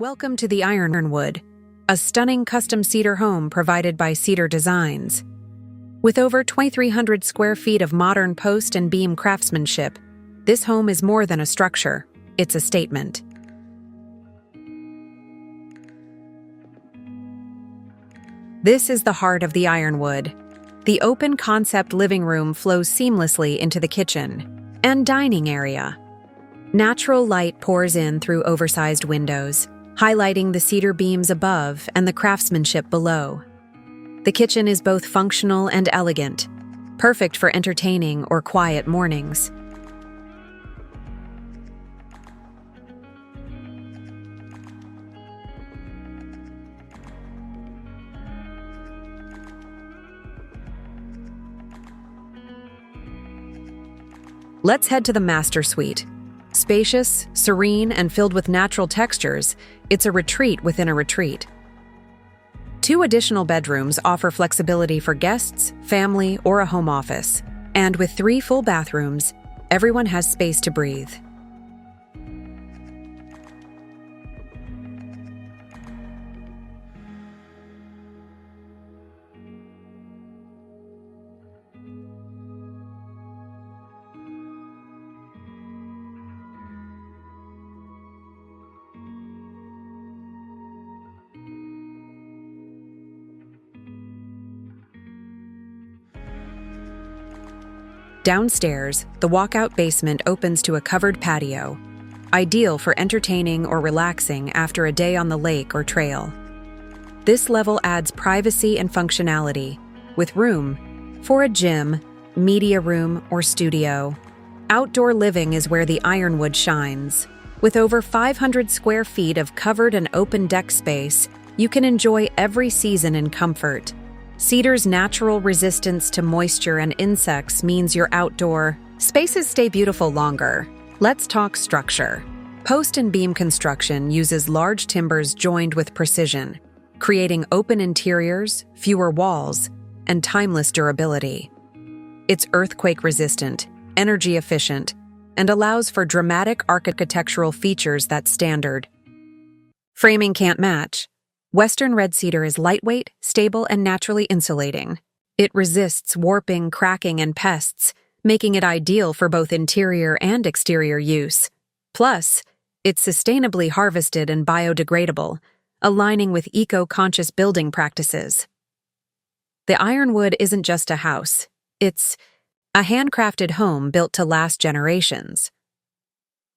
Welcome to the Ironwood, a stunning custom cedar home provided by Cedar Designs. With over 2,300 square feet of modern post and beam craftsmanship, this home is more than a structure, it's a statement. This is the heart of the Ironwood. The open-concept living room flows seamlessly into the kitchen and dining area. Natural light pours in through oversized windows, highlighting the cedar beams above and the craftsmanship below. The kitchen is both functional and elegant, perfect for entertaining or quiet mornings. Let's head to the master suite. Spacious, serene, and filled with natural textures, it's a retreat within a retreat. 2 additional bedrooms offer flexibility for guests, family, or a home office. And with 3 full bathrooms, everyone has space to breathe. Downstairs, the walkout basement opens to a covered patio, ideal for entertaining or relaxing after a day on the lake or trail. This level adds privacy and functionality, with room for a gym, media room, or studio. Outdoor living is where the Ironwood shines. With over 500 square feet of covered and open deck space, you can enjoy every season in comfort. Cedar's natural resistance to moisture and insects means your outdoor spaces stay beautiful longer. Let's talk structure. Post and beam construction uses large timbers joined with precision, creating open interiors, fewer walls, and timeless durability. It's earthquake-resistant, energy-efficient, and allows for dramatic architectural features that's standard. Framing can't match. Western Red Cedar is lightweight, stable, and naturally insulating. It resists warping, cracking, and pests, making it ideal for both interior and exterior use. Plus, it's sustainably harvested and biodegradable, aligning with eco-conscious building practices. The Ironwood isn't just a house, it's a handcrafted home built to last generations.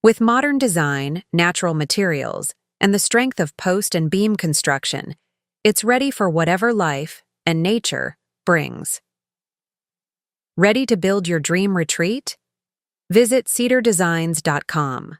With modern design, natural materials, and the strength of post and beam construction, it's ready for whatever life and nature brings. Ready to build your dream retreat? Visit cedardesigns.com.